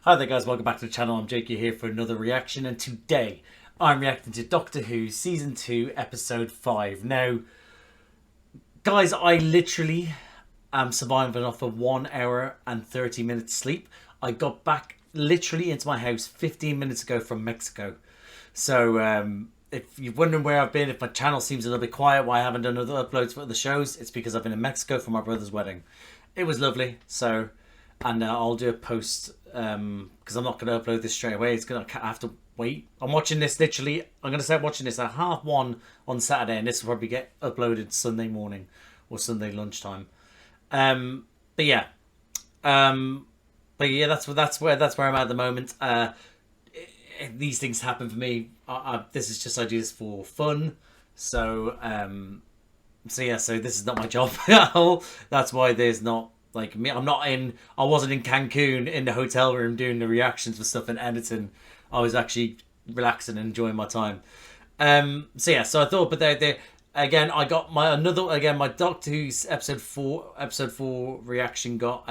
Hi there guys, welcome back to the channel. I'm Jakey here for another reaction, and today I'm reacting to Doctor Who Season 2 Episode 5. Now, guys, I literally am surviving off of 1 hour and 30 minutes sleep. I got back literally into my house 15 minutes ago from Mexico. So if you're wondering where I've been, if my channel seems a little bit quiet, why I haven't done other uploads for other shows, it's because I've been in Mexico for my brother's wedding. It was lovely, so... And I'll do a post because I'm not going to upload this straight away. It's going to have to wait. I'm watching this literally. I'm going to start watching this at 1:30 on Saturday, and this will probably get uploaded Sunday morning or Sunday lunchtime. But yeah, that's where I'm at the moment. These things happen for me. This is just, I do this for fun. So so this is not my job at all. That's why there's not. Like me, I wasn't in Cancun in the hotel room doing the reactions for stuff and editing. I was actually relaxing and enjoying my time. So I thought, but there again, I got my Doctor Who's episode 4 reaction got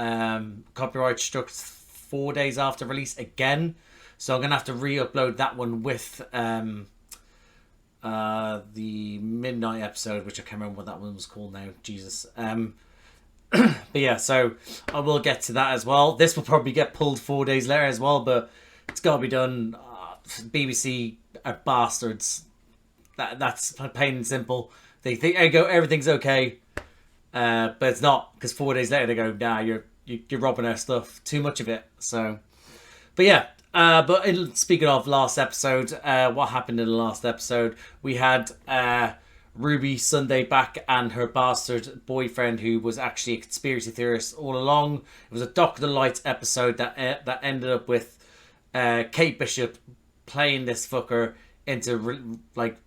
copyright struck 4 days after release again. So I'm gonna have to re-upload that one with the midnight episode, which I can't remember what that one was called now. Jesus. But yeah, so I will get to that as well. This will probably get pulled 4 days later as well, but it's got to be done. BBC are bastards. That's plain and simple. They think everything's okay, but it's not, because 4 days later they go, nah, you're robbing our stuff. Too much of it. So, but yeah. Speaking of last episode, what happened in the last episode? We had Ruby Sunday back and her bastard boyfriend, who was actually a conspiracy theorist all along. It was a Doctor Light episode that ended up with Kate Bishop playing this fucker into like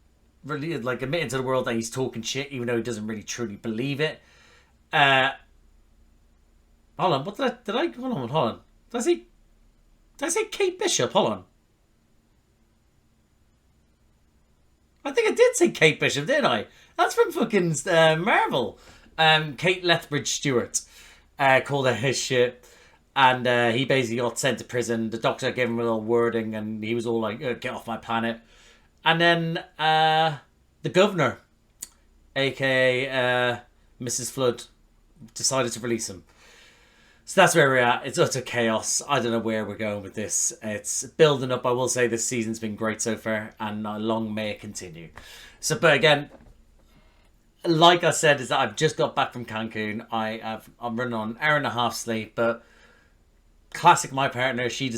admitting to the world that he's talking shit, even though he doesn't really truly believe it. Hold on, what did I hold on? Did I say Kate Bishop? Hold on. I think I did say Kate Bishop, didn't I? That's from fucking Marvel. Kate Lethbridge Stewart called her his shit. And he basically got sent to prison. The doctor gave him a little wording, and he was all like, get off my planet. And then the governor, a.k.a. Mrs. Flood, decided to release him. So that's where we're at. It's utter chaos. I don't know where we're going with this. It's building up. I will say this season's been great so far, and long may it continue. So, but again, like I said, is that I've just got back from Cancun. I'm running on an hour and a half sleep, but classic my partner, she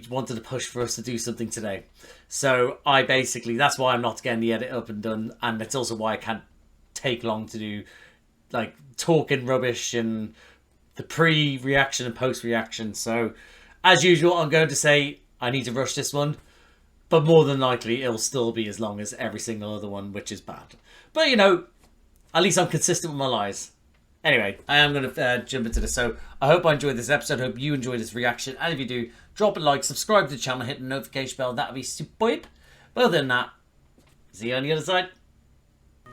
wanted to push for us to do something today. So that's why I'm not getting the edit up and done, and it's also why I can't take long to do like talking rubbish and the pre-reaction and post-reaction. So, as usual, I'm going to say I need to rush this one. But more than likely, it'll still be as long as every single other one, which is bad. But, you know, at least I'm consistent with my lies. Anyway, I am going to jump into this. So, I hope I enjoyed this episode. I hope you enjoyed this reaction. And if you do, drop a like, subscribe to the channel, hit the notification bell. That would be superb. But other than that, see you on the other side. A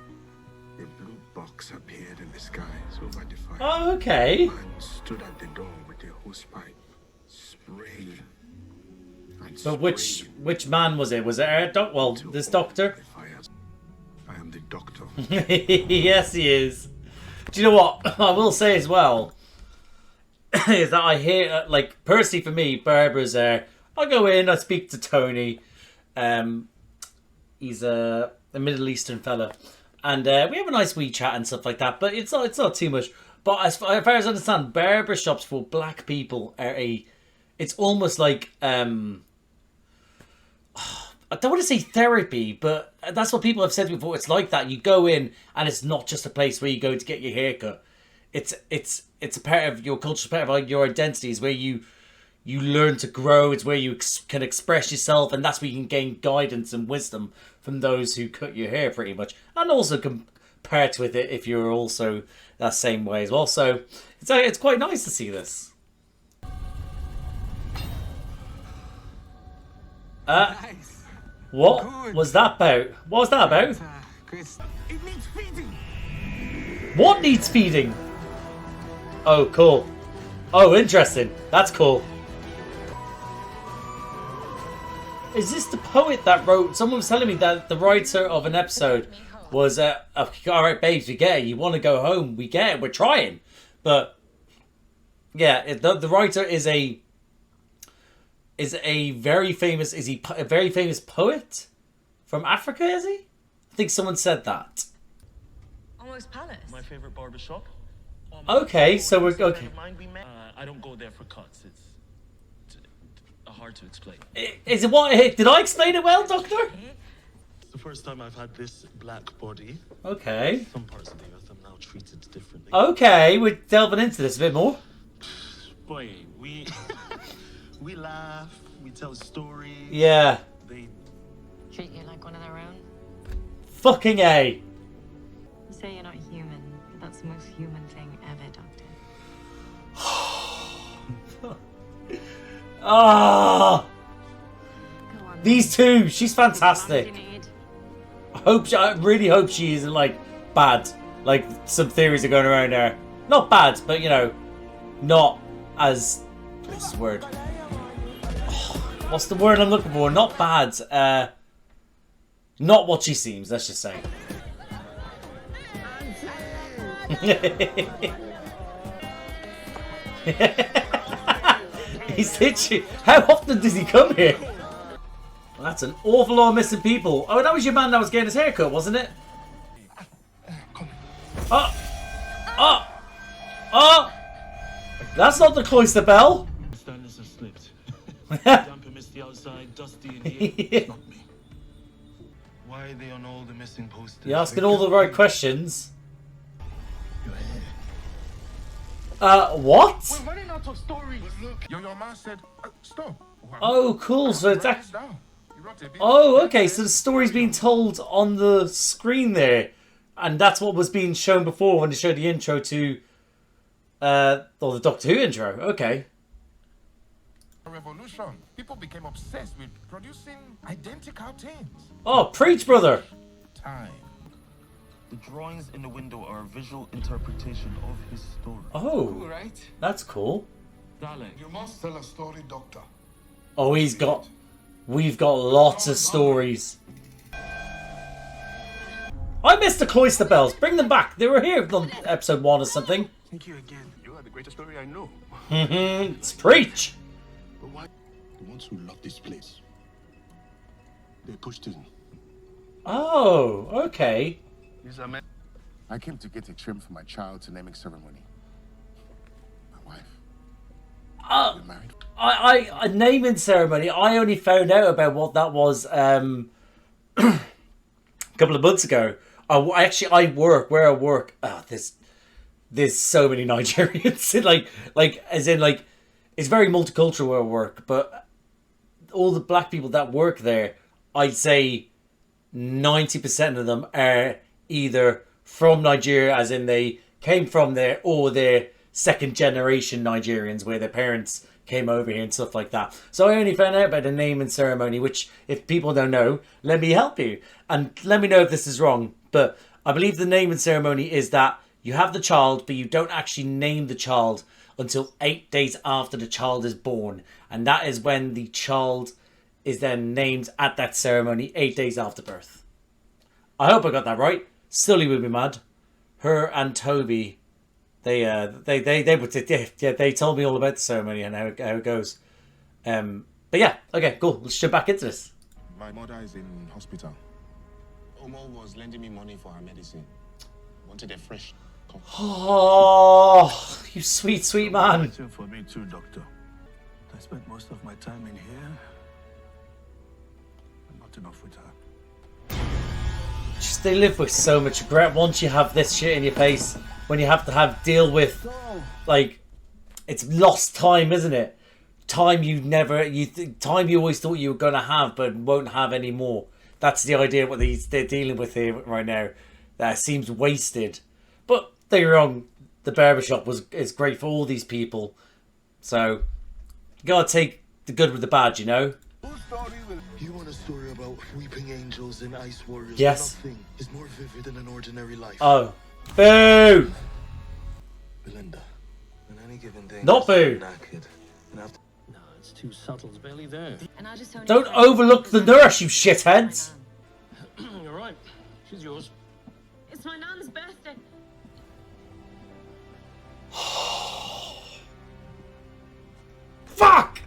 blue box appeared in the skies over the fire. Oh, okay. Man stood at the door with a hosepipe, spraying. But which man was it? Was it our this doctor? I am the doctor. Yes, he is. Do you know what I will say as well? Is that I hear, like, personally for me, Barbara's there. I go in, I speak to Tony. He's a Middle Eastern fella. And we have a nice wee chat and stuff like that, but it's not too much. But as far as I understand, barber shops for black people are it's almost like I don't want to say therapy, but that's what people have said before. It's like that. You go in, and it's not just a place where you go to get your hair cut. It's a part of your culture, part of your identity. Is where you learn to grow. It's where you can express yourself, and that's where you can gain guidance and wisdom from those who cut your hair, pretty much, and also compared with it if you're also that same way as well. So it's quite nice to see this. Nice. What Good. was that about? What was that about? Chris, it needs feeding. What needs feeding? Oh, cool. Oh, interesting. That's cool. Is this the poet that wrote? Someone was telling me that the writer of an episode was, alright babes, we get it. You want to go home, we get it. We're trying. But, yeah, the writer is a very famous, is he a very famous poet? From Africa, is he? I think someone said that. Almost Palace. My favorite barbershop. Okay, so we're okay. I don't go there for cuts. It's hard to explain. Is it what? Did I explain it well, Doctor? It's the first time I've had this black body. Okay. Some parts of the earth are now treated differently. Okay, we're delving into this a bit more. Boy, we laugh, we tell stories. Yeah. They Treat you like one of their own. Fucking A. You say you're not human, but that's the most human thing ever, Doctor. Ah, Go on. these two. She's fantastic. What do you need? I really hope she isn't like bad. Like some theories are going around there. Not bad, but you know, not as what's the word? What's the word I'm looking for? Not bad. Not what she seems. Let's just say. He's itchy. How often does he come here? Well, that's an awful lot of missing people. Oh, that was your man that was getting his haircut, wasn't it? Oh! Oh! Oh! That's not the cloister bell. Stanless has slipped. Damp and misty outside, dusty in here. Not me. Why are they on all the missing posters? You're asking all the right questions. What? We're running out of stories. Look, your man said, stop. Oh, cool. So it's Write that. this down. You wrote it. Oh, okay. So the story's being told on the screen there, and that's what was being shown before when they showed the intro to, or the Doctor Who intro. Okay. Revolution. People became obsessed with producing identical things. Oh, preach, brother. Time. The drawings in the window are a visual interpretation of his story. Oh, Right? that's cool. Darling, You must tell a story, Doctor. Oh, we've got lots of stories. I missed the cloister bells. Bring them back. They were here on episode 1 or something. Thank you again. You are the greatest story I know. It's preach. But why? The ones who love this place. They pushed in. Oh, okay. I came to get a trim for my child's naming ceremony. My wife. We're married. A naming ceremony. I only found out about what that was a couple of months ago. I work where I work. Oh, there's so many Nigerians. like as in like it's very multicultural where I work, but all the black people that work there, I'd say 90% of them are either from Nigeria, as in they came from there, or they're second generation Nigerians where their parents came over here and stuff like that. So I only found out about the naming ceremony, which if people don't know, let me help you and let me know if this is wrong. But I believe the naming ceremony is that you have the child, but you don't actually name the child until 8 days after the child is born, and that is when the child is then named at that ceremony 8 days after birth. I hope I got that right. Sully would be mad. Her and Toby, they told me all about the ceremony and how it goes. But yeah, okay, cool. Let's jump back into this. My mother is in hospital. Omo was lending me money for her medicine. Wanted a fresh cup. Oh, you sweet, sweet man. waiting for me too, Doctor. I spent most of my time in here. And not enough with her. Just they live with so much regret once you have this shit in your face. When you have to deal with, like, it's lost time, isn't it? Time time you always thought you were gonna have, but won't have anymore. That's the idea of what they're dealing with here right now. That seems wasted. But don't get me wrong, the barbershop is great for all these people. So you gotta take the good with the bad, you know. You want a story about weeping angels and ice warriors? Yes. Nothing is more vivid than an ordinary life. Oh, boo! Belinda, on any given day, Not boo. knackered, and after No, it's too subtle. It's barely there. And I just only Don't tried to overlook the represent nurse, you shitheads! my nan. You're right. She's yours. It's my nan's birthday. Fuck!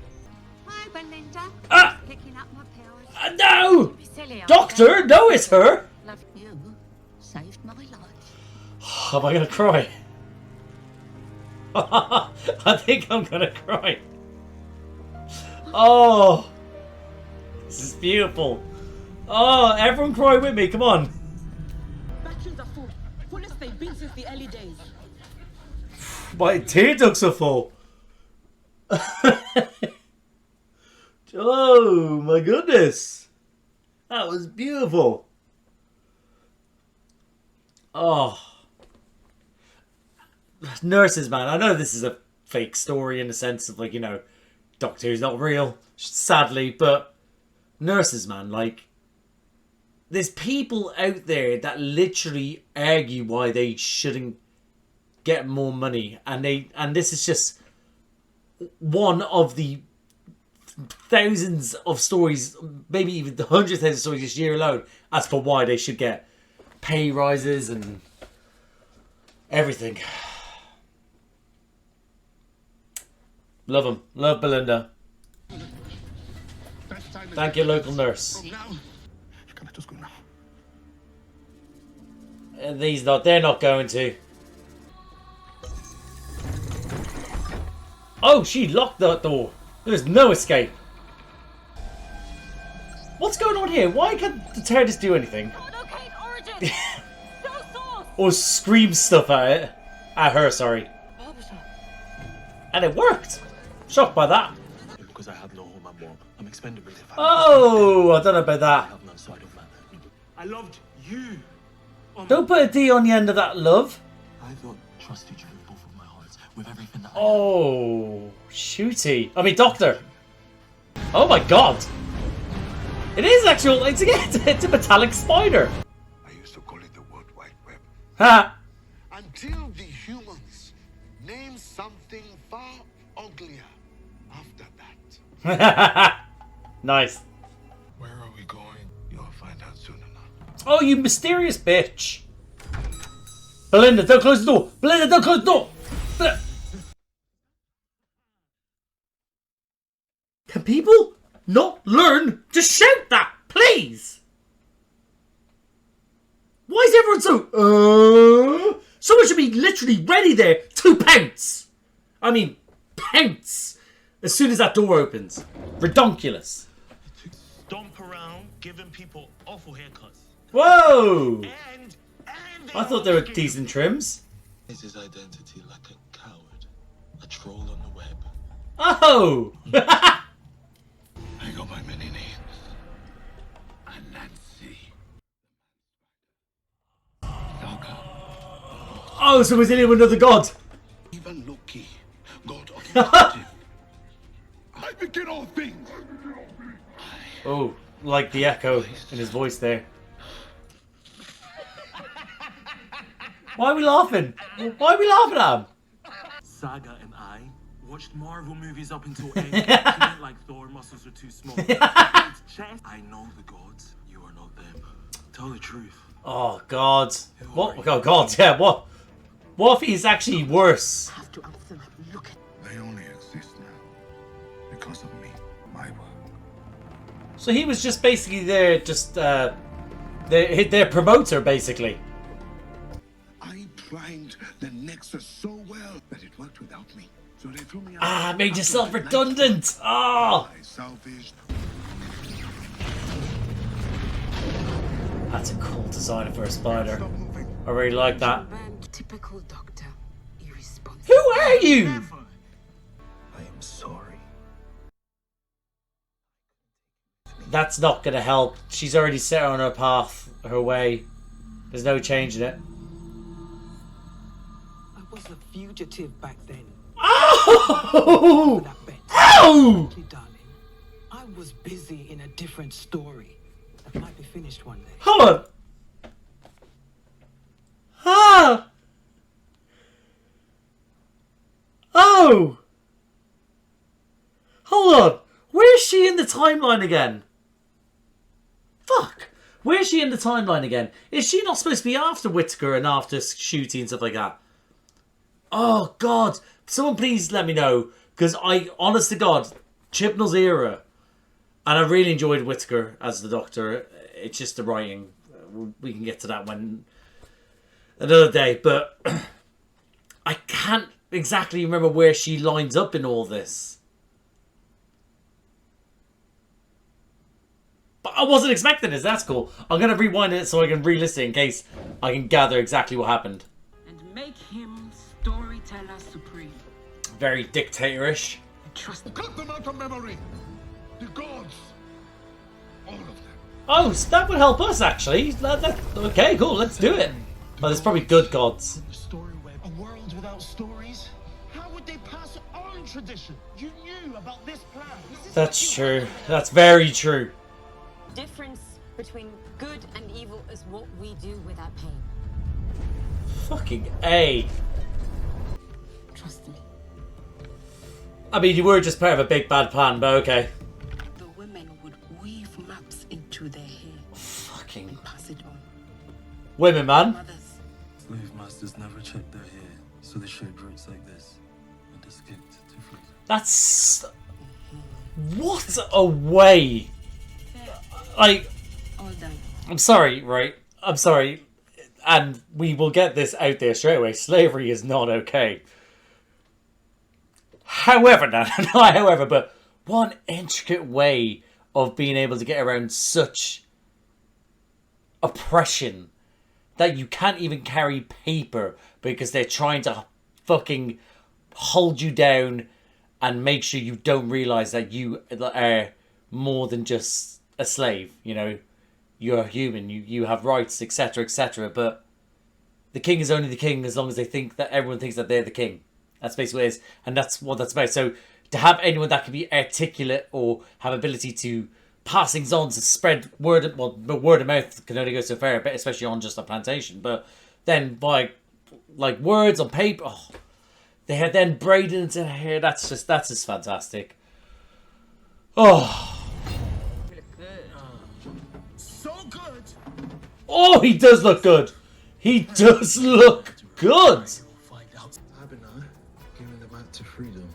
Hi, Belinda. Ah! Picking up my pills. No! Be silly, Doctor, no, it's her! Love You saved my life. Am I gonna cry? I think I'm gonna cry. Oh! This is beautiful. Oh, everyone cry with me, come on. Batteries are full. Fullest they've been since the early days. My tear ducts are full. Oh my goodness. That was beautiful. Oh. Nurses, man. I know this is a fake story in the sense of, like, you know, Doctor Who's not real, sadly, but nurses, man, like, there's people out there that literally argue why they shouldn't get more money, and this is just one of the thousands of stories, maybe even the hundreds of thousands of stories this year alone, as for why they should get pay rises and everything. Love them. Love Belinda. Thank you, local nurse. Now, can I just go now? They're not going to. Oh, she locked that door. There's no escape. What's going on here? Why can't the TARDIS do anything? Locate origin. So source. Or scream stuff at it. At her, sorry. And it worked. Shocked by that. Because I have no home and mom. I'm expendable if I Oh, I don't know about that. have no side of man. I loved you. Don't put a D on the end of that, love. I thought trusted you with both of my hearts, with everything that Oh, shooty. I mean, Doctor. Oh my god. It is actual. It's a metallic spider. I used to call it the World Wide Web. Ha. Until the humans name something far uglier after that. Nice. Where are we going? You'll find out soon enough. Oh, you mysterious bitch. Belinda, don't close the door. Belinda, don't close the door. Can people not learn to shout that, please? Why is everyone so, someone should be literally ready there to pounce. I mean, pounce. As soon as that door opens. Redonkulous. stomp around giving people awful haircuts. Whoa! And I thought they were decent trims. Is his identity like a coward, a troll on the web? Oh! I got my many names. And Nancy. Saga. Oh, so was anyone another god? Even Loki. God of initiative. I begin all things. Oh, like the echo in his voice there. Why are we laughing? Why are we laughing at him? Saga and I watched Marvel movies up until end. He didn't like Thor, muscles are too small. It's chest. I know the gods. You are not them. Tell the truth. Oh God! What? Oh God! Yeah. What? What if he's actually worse? Have to answer them. Look at They only exist now because of me, my work. So he was just basically there, just their promoter, basically. I primed the Nexus so well that it worked without me. So they threw me out. Ah, made after yourself I liked redundant. Oh, I salvaged. that's a cool design for a spider. Stop moving. I really like that. typical doctor. Irresponsible. Who are you? I am sorry. That's not gonna help. She's already set her on her path, her way. There's no changing it. I was a fugitive back then. Oh! That bet. Oh! Darling, I was busy in a different story that might be finished one day. Hold on. Ah! Oh! Hold on. Where's she in the timeline again? Fuck. Where's she in the timeline again? Is she not supposed to be after Whittaker and after Ncuti and stuff like that? Oh, God. Someone please let me know. Because honest to God, Chibnall's era, and I really enjoyed Whittaker as the Doctor. It's just the writing. We can get to that one another day. But I can't exactly remember where she lines up in all this. But I wasn't expecting this. That's cool. I'm going to rewind it so I can re-listen in case I can gather exactly what happened. And make him storyteller supreme. Very dictatorish. Trust Cut them out of memory. The gods. All of them. Oh, so that would help us, actually. Okay, cool. Let's do it. Oh, there's probably good gods. The story web. A world without stories? How would they pass on tradition? You knew about this plan. That's true. That's very true. Difference between good and evil is what we do with our pain. Fucking A. Trust me. I mean, you were just part of a big bad plan, but okay. The women would weave maps into their hair Fucking and pass it on. women, man. Mothers. Slave masters never checked their hair, so they shaped roots like this and escaped to freedom. That's... What a way. Like, All done. I'm sorry, right? I'm sorry. And we will get this out there straight away. Slavery is not okay. However, not however, but one intricate way of being able to get around such oppression that you can't even carry paper because they're trying to fucking hold you down and make sure you don't realise that you are more than just a slave. You know, you're a human, you have rights, etc., etc. But the king is only the king as long as they think that everyone thinks that they're the king. That's basically what it is, and that's what that's about. So to have anyone that can be articulate or have ability to pass things on to spread word of mouth can only go so far, but especially on just a plantation. But then by like words on paper, oh, they had then braided into hair. That's just fantastic. Oh. So good. Oh, he does look good. He does look good. Abinah giving them back to freedom.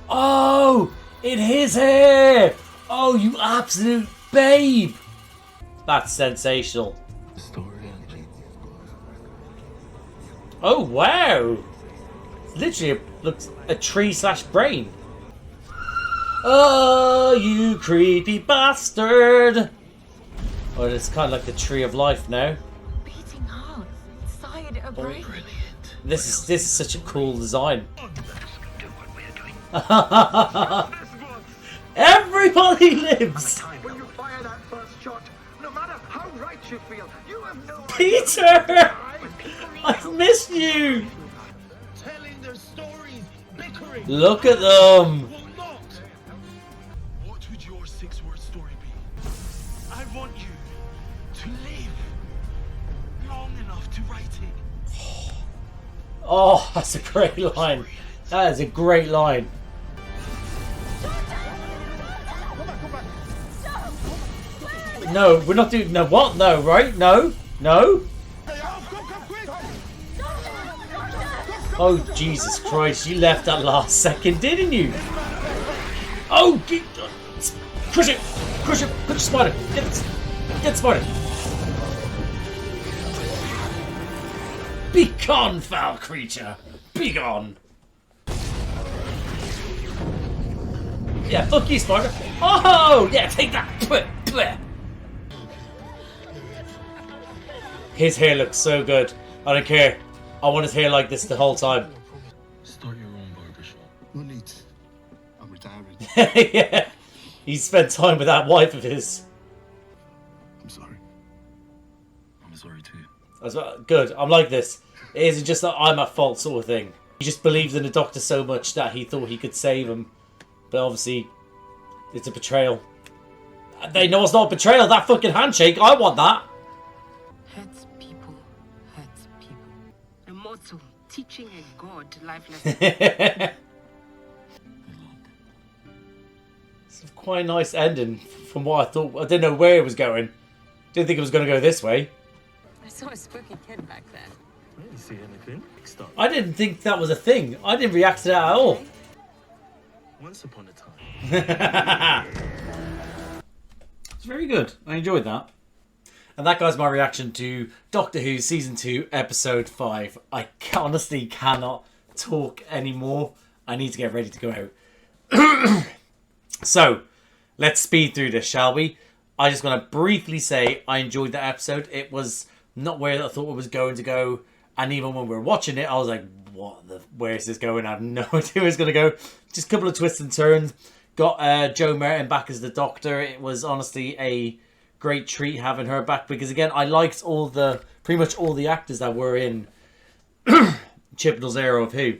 Oh, in his hair. Oh, you absolute babe. That's sensational. The story ending. Oh, wow. Literally looks a tree/brain. Oh, you creepy bastard. Oh, it's kind of like the tree of life now. Beating heart inside a brain. This is such a cool design. Everybody lives. When you fire that first shot, no matter how right you feel, you have no Peter, I've missed you. telling their stories, bickering. Look at them. Will not. What would your 6-word story be? I want you to live long enough to write it. Oh, that's a great line. That is a great line. No, we're not doing... No, what? No, right? No. No. Oh, Jesus Christ. You left that last second, didn't you? Oh, crush it. Crush it. Crush the spider. Get the spider. Be gone, foul creature. Be gone. Yeah, fuck you, spider. Oh, yeah, take that. His hair looks so good. I don't care. I want his hair like this the whole time. Start your own barbershop. No need. I'm retiring. Yeah. He spent time with that wife of his. I'm sorry. I'm sorry too. That's good. I'm like this. It isn't just that I'm at fault sort of thing. He just believed in the Doctor so much that he thought he could save him. But obviously, it's a betrayal. They know it's not a betrayal. That fucking handshake. I want that. Hurts people. Hurts people. Immortal. Teaching a god life lesson. Good luck. quite a nice ending from what I thought. I didn't know where it was going. Didn't think it was going to go this way. I saw a spooky kid back there. I didn't see anything. Stop. I didn't think that was a thing. I didn't react to that at all. Once upon a time. It's very good. I enjoyed that. And that guy's my reaction to Doctor Who Season 2, Episode 5. I honestly cannot talk anymore. I need to get ready to go out. So, let's speed through this, shall we? I just want to briefly say I enjoyed that episode. It was not where I thought it was going to go. And even when we were watching it, I was like, where is this going? I have no idea where it's going to go. Just a couple of twists and turns. Got Joe Merton back as the Doctor. It was honestly a great treat having her back. Because again, I liked pretty much all the actors that were in Chibnall's era of Who.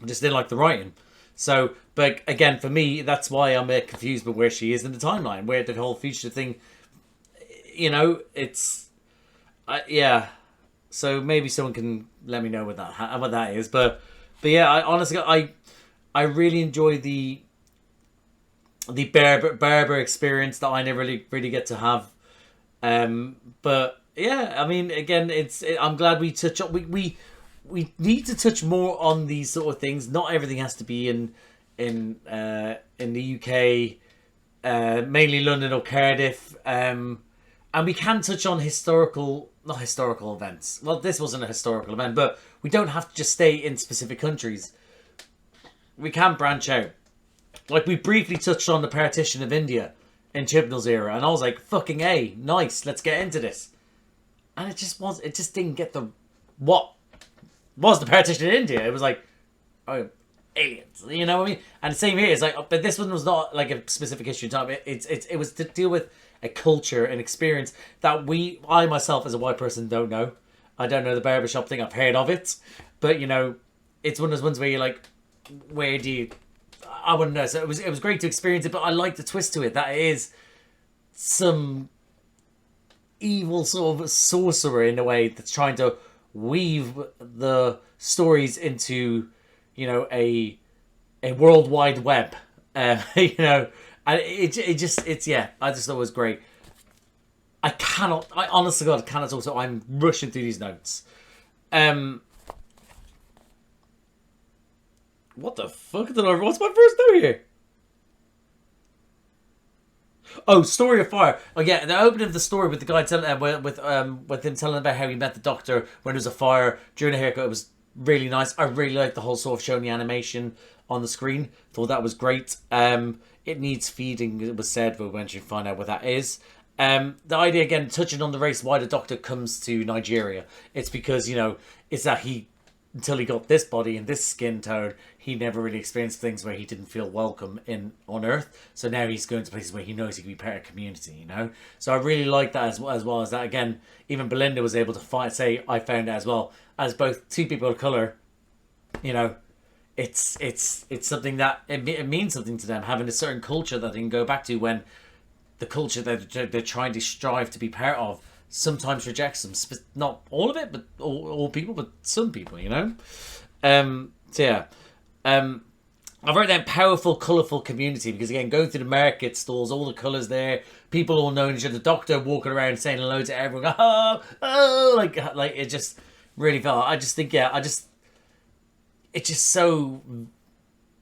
I just didn't like the writing. So, but again, for me, that's why I'm a bit confused with where she is in the timeline. Where the whole future thing, it's... yeah. So maybe someone can let me know what that is. But yeah, I honestly, I really enjoy the Berber experience that I never really get to have. But yeah, I mean, again, I'm glad we touch on we need to touch more on these sort of things. Not everything has to be in the UK, mainly London or Cardiff. And we can touch on not historical events. Well, this wasn't a historical event, but we don't have to just stay in specific countries. We can branch out. Like, we briefly touched on the partition of India in Chibnall's era, and I was like, fucking A, nice, let's get into this. And it just didn't get what was the partition in India. It was like, oh, aliens, you know what I mean? And the same here, it's like, but this one was not like a specific issue time. It was to deal with a culture, an experience that I myself as a white person don't know. I don't know the barbershop thing. I've heard of it, but it's one of those ones where you're like, where do you? I wouldn't know. So it was great to experience it, but I like the twist to it. That it is some evil sort of sorcerer in a way that's trying to weave the stories into a worldwide web. And I just thought it was great. I honestly God, cannot talk, so I'm rushing through these notes. What the fuck what's my first note here? Oh, Story of Fire. Oh yeah, the opening of the story with the guy telling with him telling about how he met the Doctor when there was a fire during a haircut. It was really nice. I really liked the whole sort of showing the animation on the screen. Thought that was great. It needs feeding, it was said, but when you find out what that is. The idea, again, touching on the race, why the Doctor comes to Nigeria. It's because, it's that until he got this body and this skin tone, he never really experienced things where he didn't feel welcome on Earth. So now he's going to places where he knows he can be part of community, So I really like that as well as that. Again, even Belinda was able to say, I found that as well. As both two people of colour, it's something that it means something to them, having a certain culture that they can go back to when the culture that they're trying to strive to be part of sometimes rejects them. Not all of it, but all people, but some people, So yeah. I wrote down powerful, colourful community because, again, going through the market stalls, all the colours there, people all knowing each other, the Doctor walking around saying hello to everyone, like it just really felt. I just think, it's just so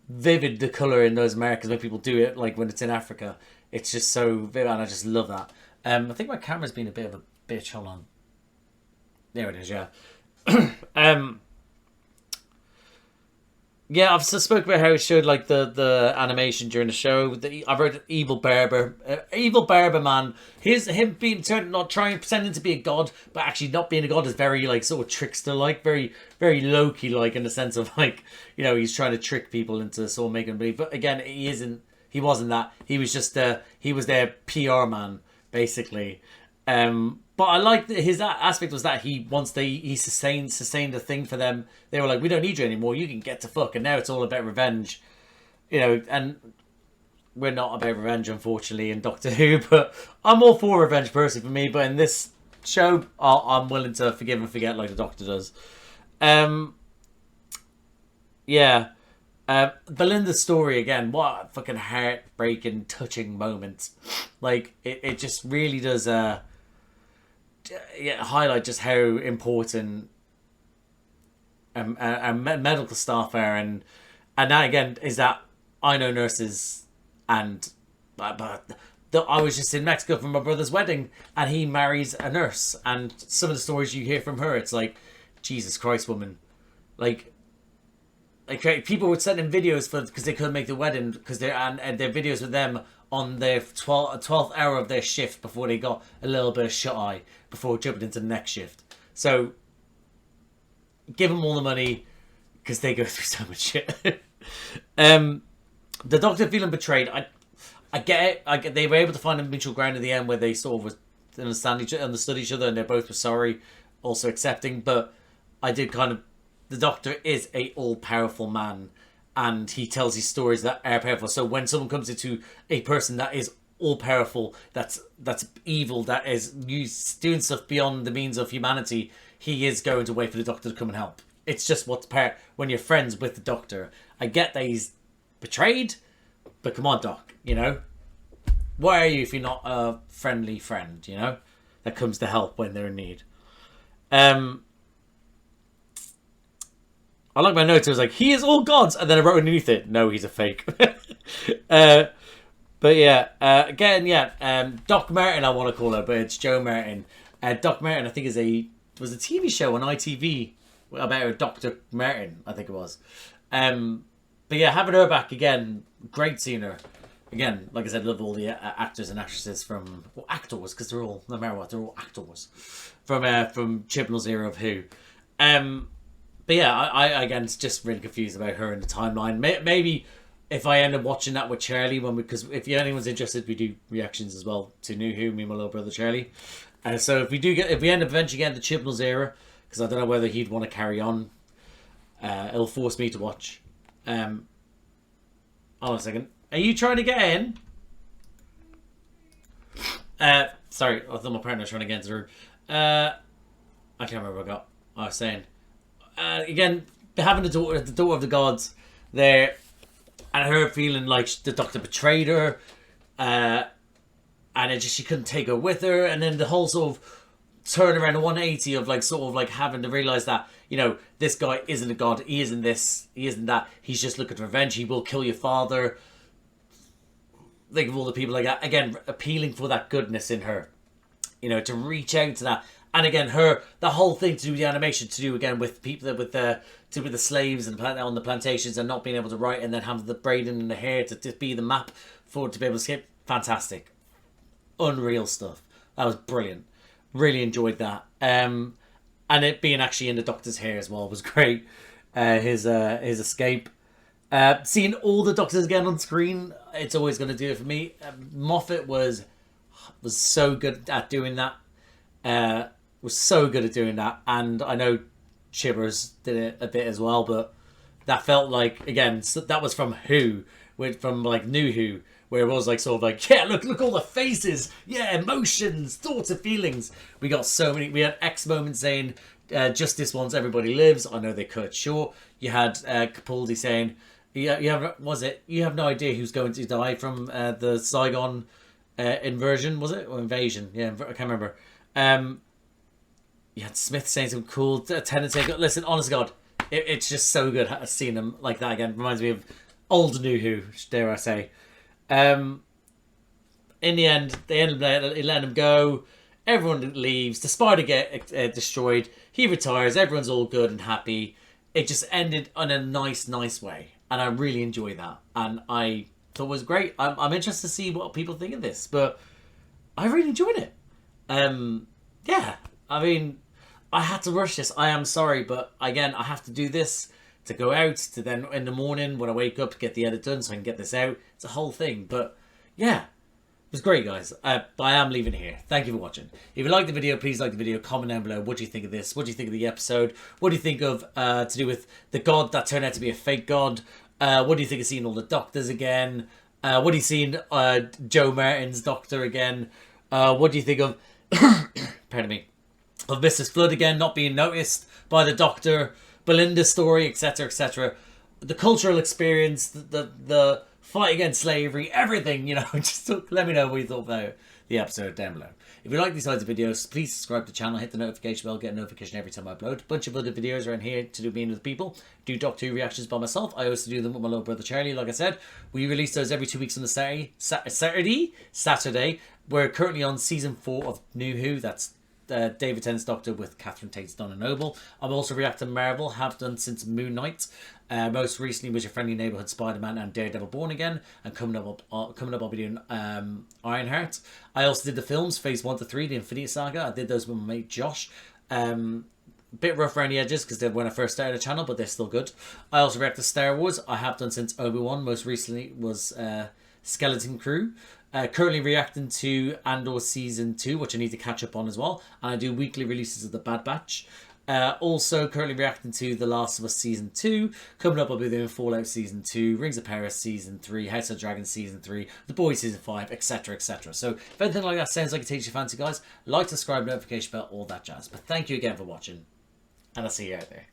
vivid, the colour in those markets when people do it, like when it's in Africa. It's just so vivid, and I just love that. I think my camera's been a bit of a bitch. Hold on. There it is, yeah. Yeah, I've spoke about how it showed like the animation during the show. I wrote evil Berber man. Him being not trying pretending to be a god, but actually not being a god is very like sort of trickster like, very very low key like, in the sense of like he's trying to trick people into sort of making them believe. But again, he wasn't that. He was just he was their PR man basically. But I like his aspect was that he sustained the thing for them. They were like, we don't need you anymore. You can get to fuck. And now it's all about revenge, And we're not about revenge, unfortunately, in Doctor Who. But I'm all for revenge, personally, for me. But in this show, I'm willing to forgive and forget, like the Doctor does. Yeah. Belinda's story again, what a fucking heartbreaking, touching moment. Like, it just really does highlight just how important medical staff are, and that again is that I know nurses, and I was just in Mexico for my brother's wedding, and he marries a nurse, and some of the stories you hear from her, it's like, Jesus Christ, woman, like people would send in videos because they couldn't make the wedding because their videos with them on their 12th hour of their shift before they got a little bit of shut eye before jumping into the next shift. So give them all the money because they go through so much shit. The doctor feeling betrayed. I get it. They were able to find a mutual ground in the end where they sort of understood each other, and they both were sorry, also accepting. But I did kind of. The Doctor is a all-powerful man, and he tells his stories that are powerful. So when someone comes into a person that is all-powerful, that's evil, that is doing stuff beyond the means of humanity, he is going to wait for the Doctor to come and help. It's just what's when you're friends with the Doctor. I get that he's betrayed, but come on, Doc, you know? Why are you if you're not a friendly friend, you know? That comes to help when they're in need. I like my notes. It was like, he is all gods. And then I wrote underneath it, no, he's a fake. But yeah, again, yeah, Doc Martin, I want to call her, but it's Joe Martin. Doc Martin, I think, was a TV show on ITV about Dr. Martin, I think it was. But yeah, having her back again, great seeing her. Again, like I said, love all the actors and actresses from... Well, actors, because they're all, no matter what, they're all actors. From Chibnall's era of Who. But yeah, I again, it's just really confused about her in the timeline. Maybe if I end up watching that with Charlie, because if anyone's interested, we do reactions as well to New Who, me and my little brother Charlie. So if we end up eventually getting the Chibnall's era, because I don't know whether he'd want to carry on, it'll force me to watch. Hold on a second. Are you trying to get in? Sorry, I thought my partner was trying to get into the room. I can't remember what I was saying. Again, having the daughter of the gods there, and her feeling like the Doctor betrayed her, and she couldn't take her with her, and then the whole sort of turn around 180 of like sort of like having to realize that, you know, this guy isn't a god, he isn't this, he isn't that, he's just looking for revenge, he will kill your father. Think of all the people like that, again, appealing for that goodness in her, you know, to reach out to that. And again, the whole thing to do with the animation, to do again with people with the slaves and on the plantations and not being able to write, and then having the braiding in the hair to be the map for to be able to skip. Fantastic, unreal stuff. That was brilliant. Really enjoyed that. And it being actually in the Doctor's hair as well was great. His escape. Seeing all the Doctors again on screen, it's always going to do it for me. Moffat was so good at doing that. Was so good at doing that, and I know Chivers did it a bit as well, but that felt like, again, that was from Who, from like New Who, where it was like sort of like, yeah, look all the faces, yeah, emotions, thoughts and feelings. We got so many. We had X moments saying, "Justice once everybody lives." I know they cut it short. You had Capaldi saying, you have no idea who's going to die from the Saigon inversion, was it, or invasion? Yeah, I can't remember. You had Smith saying some cool Tennant saying, listen, honest to God, it's just so good seeing them like that again. Reminds me of old New Who, dare I say. In the end, they end up letting him go. Everyone leaves. The spider get destroyed. He retires. Everyone's all good and happy. It just ended in a nice way. And I really enjoyed that. And I thought it was great. I'm interested to see what people think of this. But I really enjoyed it. Yeah, I mean, I had to rush this. I am sorry, but again, I have to do this to go out, to then in the morning when I wake up, get the edit done so I can get this out. It's a whole thing, but yeah, it was great, guys. But I am leaving here. Thank you for watching. If you like the video, please like the video, comment down below. What do you think of this? What do you think of the episode? What do you think of, to do with the god that turned out to be a fake god? What do you think of seeing all the Doctors again? What do you see in Joe Martin's Doctor again? What do you think of... pardon me, of Mrs. Flood again not being noticed by the Doctor, Belinda's story, etc, etc. the cultural experience, the fight against slavery, everything, you know. Just let me know what you thought about the episode down below. If you like these kinds of videos, please subscribe to the channel, hit the notification bell, get a notification every time I upload. A bunch of other videos around here to do being with people. Do Doctor Who reactions by myself. I also do them with my little brother Charlie, like I said. We release those every 2 weeks on the Saturday. We're currently on season 4 of New Who. That's David Tennant's Doctor with Catherine Tate's Donna Noble. I'm also reacting Marvel, have done since Moon Knight. Most recently was Your Friendly Neighborhood Spider-Man and Daredevil Born Again. And coming up I'll be doing Ironheart. I also did the films, Phase 1 to 3, the Infinity Saga. I did those with my mate Josh. Bit rough around the edges because they're when I first started the channel, but they're still good. I also react to Star Wars. I have done since Obi-Wan. Most recently was Skeleton Crew. Currently reacting to Andor Season 2, which I need to catch up on as well. And I do weekly releases of The Bad Batch. Also currently reacting to The Last of Us Season 2. Coming up I'll be doing Fallout Season 2, Rings of Paris Season 3, House of Dragons Season 3, The Boys Season 5, etc, etc. So if anything like that sounds like it takes your fancy, guys, like, subscribe, notification bell, all that jazz. But thank you again for watching, and I'll see you out there.